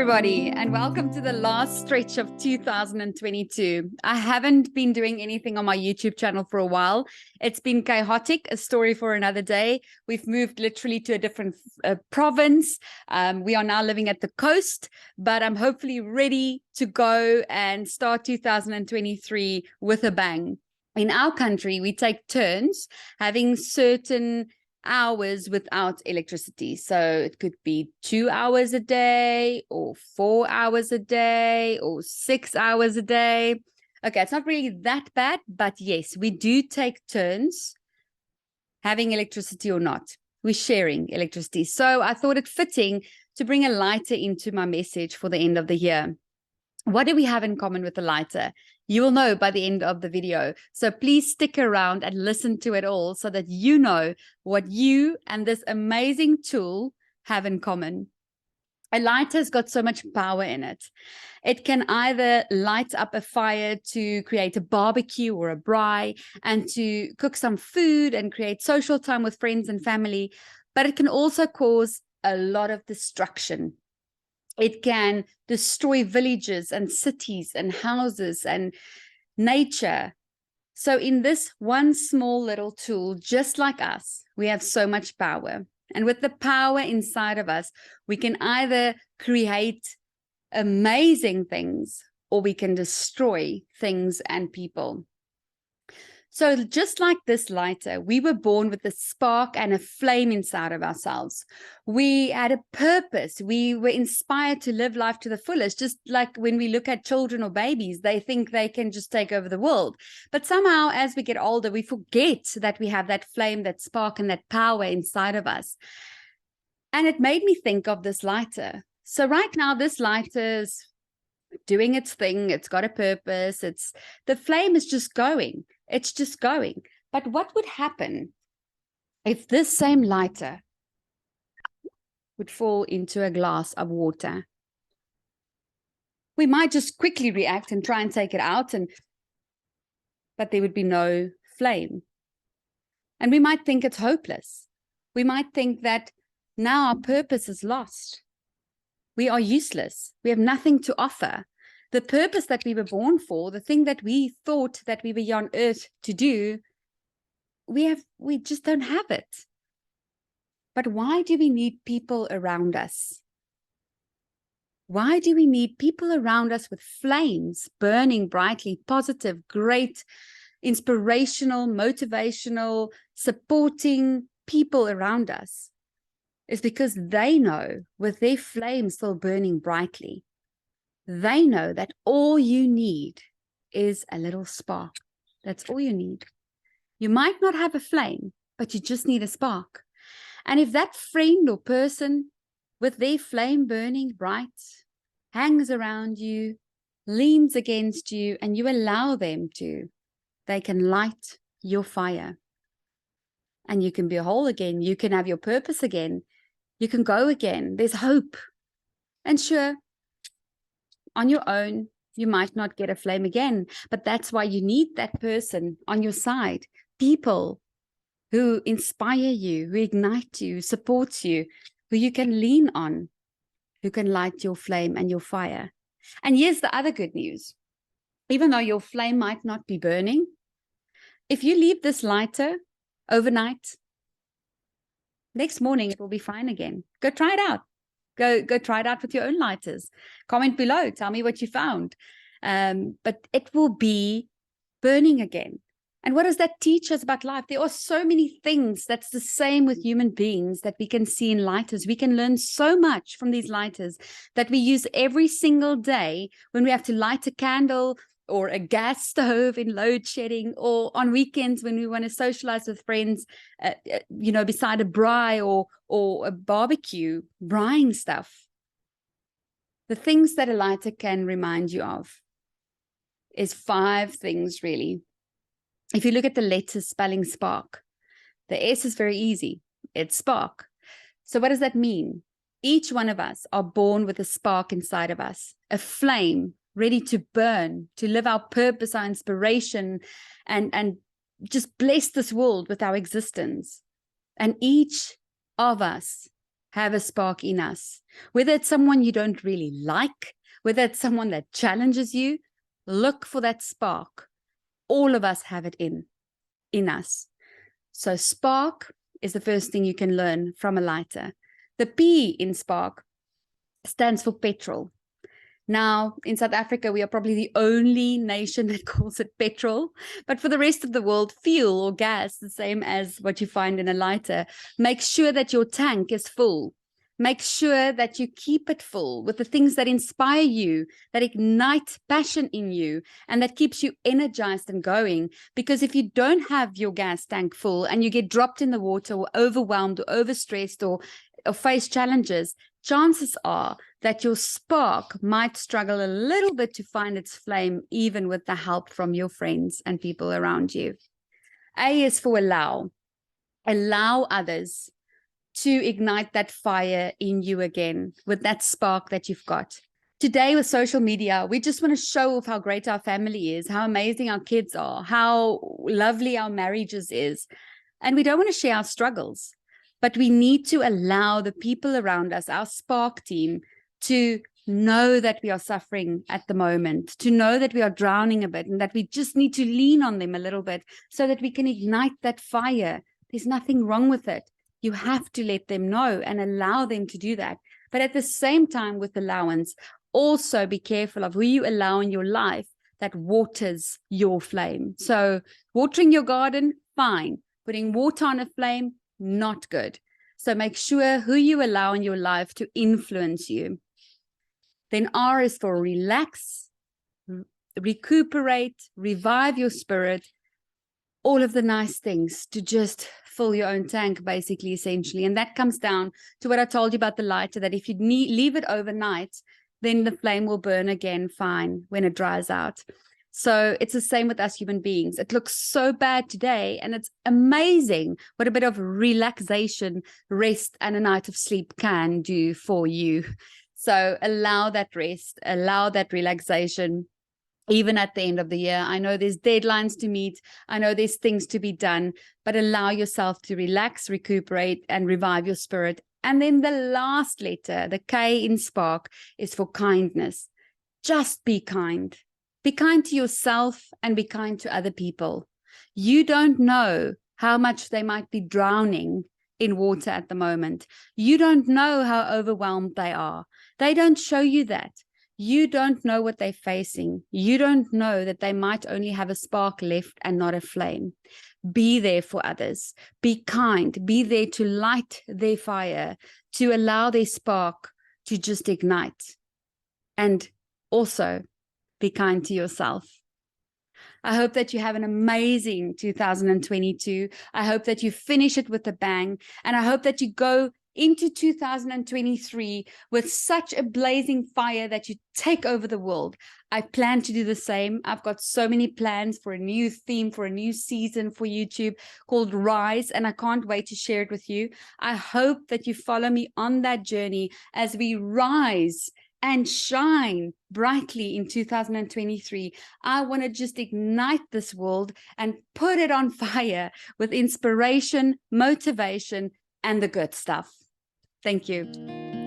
everybody, and welcome to the last stretch of 2022. I haven't been doing anything on my YouTube channel for a while. It's been chaotic, a story for another day. We've moved literally to a different province. We are now living at the coast, but I'm hopefully ready to go and start 2023 with a bang. In our country, we take turns having certain hours without electricity. So it could be 2 hours a day or 4 hours a day or 6 hours a day. Okay, it's not really that bad, but yes, we do take turns having electricity or not. We're sharing electricity. So I thought it fitting to bring a lighter into my message for the end of the year. What do we have in common with the lighter? You will know by the end of the video. So please stick around and listen to it all so that you know what you and this amazing tool have in common. A lighter's got so much power in it. It can either light up a fire to create a barbecue or a braai and to cook some food and create social time with friends and family, but it can also cause a lot of destruction. It can destroy villages and cities and houses and nature. So in this one small little tool, just like us, we have so much power. And with the power inside of us, we can either create amazing things or we can destroy things and people. So just like this lighter, we were born with a spark and a flame inside of ourselves. We had a purpose. We were inspired to live life to the fullest. Just like when we look at children or babies, they think they can just take over the world. But somehow, as we get older, we forget that we have that flame, that spark, and that power inside of us. And it made me think of this lighter. So right now, this lighter is doing its thing. It's got a purpose. The flame is just going. It's just going. But what would happen if this same lighter would fall into a glass of water? We might just quickly react and try and take it out, but there would be no flame. And we might think it's hopeless. We might think that now our purpose is lost. We are useless. We have nothing to offer. The purpose that we were born for, the thing that we thought that we were here on earth to do, we just don't have it. But why do we need people around us? Why do we need people around us with flames burning brightly, positive, great, inspirational, motivational, supporting people around us? It's because they know, with their flame still burning brightly, they know that all you need is a little spark. That's all you need. You might not have a flame, but you just need a spark. And if that friend or person with their flame burning bright hangs around you, leans against you, and you allow them to, they can light your fire. And you can be whole again. You can have your purpose again. You can go again. There's hope. And sure, on your own, you might not get a flame again, but that's why you need that person on your side, people who inspire you, who ignite you, support you, who you can lean on, who can light your flame and your fire. And here's the other good news. Even though your flame might not be burning, if you leave this lighter overnight, next morning it will be fine again. Go try it out. Go try it out with your own lighters. Comment below. Tell me what you found. But it will be burning again. And what does that teach us about life? There are so many things that's the same with human beings that we can see in lighters. We can learn so much from these lighters that we use every single day when we have to light a candle or a gas stove in load shedding, or on weekends when we want to socialize with friends, beside a braai or a barbecue, braaiing stuff. The things that a lighter can remind you of is 5 things, really. If you look at the letters spelling spark, the S is very easy. It's spark. So what does that mean? Each one of us are born with a spark inside of us, a flame ready to burn, to live our purpose, our inspiration, and just bless this world with our existence. And each of us have a spark in us. Whether it's someone you don't really like, whether it's someone that challenges you, look for that spark. All of us have it in us. So spark is the first thing you can learn from a lighter. The P in spark stands for petrol. Now, in South Africa, we are probably the only nation that calls it petrol. But for the rest of the world, fuel or gas, the same as what you find in a lighter. Make sure that your tank is full. Make sure that you keep it full with the things that inspire you, that ignite passion in you, and that keeps you energized and going. Because if you don't have your gas tank full and you get dropped in the water or overwhelmed or overstressed or face challenges, chances are that your spark might struggle a little bit to find its flame, even with the help from your friends and people around you. A is for allow. Allow others to ignite that fire in you again with that spark that you've got. Today with social media, we just want to show off how great our family is, how amazing our kids are, how lovely our marriages is. And we don't want to share our struggles, but we need to allow the people around us, our spark team, to know that we are suffering at the moment, to know that we are drowning a bit and that we just need to lean on them a little bit so that we can ignite that fire. There's nothing wrong with it. You have to let them know and allow them to do that. But at the same time, with allowance, also be careful of who you allow in your life that waters your flame. So watering your garden, fine. Putting water on a flame, not good. So make sure who you allow in your life to influence you. Then R is for relax, recuperate, revive your spirit, all of the nice things to just fill your own tank, basically, essentially. And that comes down to what I told you about the lighter, that if you leave it overnight, then the flame will burn again fine when it dries out. So it's the same with us human beings. It looks so bad today, and it's amazing what a bit of relaxation, rest, and a night of sleep can do for you. So allow that rest, allow that relaxation, even at the end of the year. I know there's deadlines to meet. I know there's things to be done, but allow yourself to relax, recuperate, and revive your spirit. And then the last letter, the K in spark, is for kindness. Just be kind. Be kind to yourself and be kind to other people. You don't know how much they might be drowning in water at the moment. You don't know how overwhelmed they are. They don't show you that. You don't know what they're facing. You don't know that they might only have a spark left and not a flame. Be there for others. Be kind. Be there to light their fire, to allow their spark to just ignite. And also, be kind to yourself. I hope that you have an amazing 2022. I hope that you finish it with a bang. And I hope that you go into 2023 with such a blazing fire that you take over the world. I plan to do the same. I've got so many plans for a new theme, for a new season for YouTube called Rise, and I can't wait to share it with you. I hope that you follow me on that journey as we rise and shine brightly in 2023. I want to just ignite this world and put it on fire with inspiration, motivation, and the good stuff. Thank you.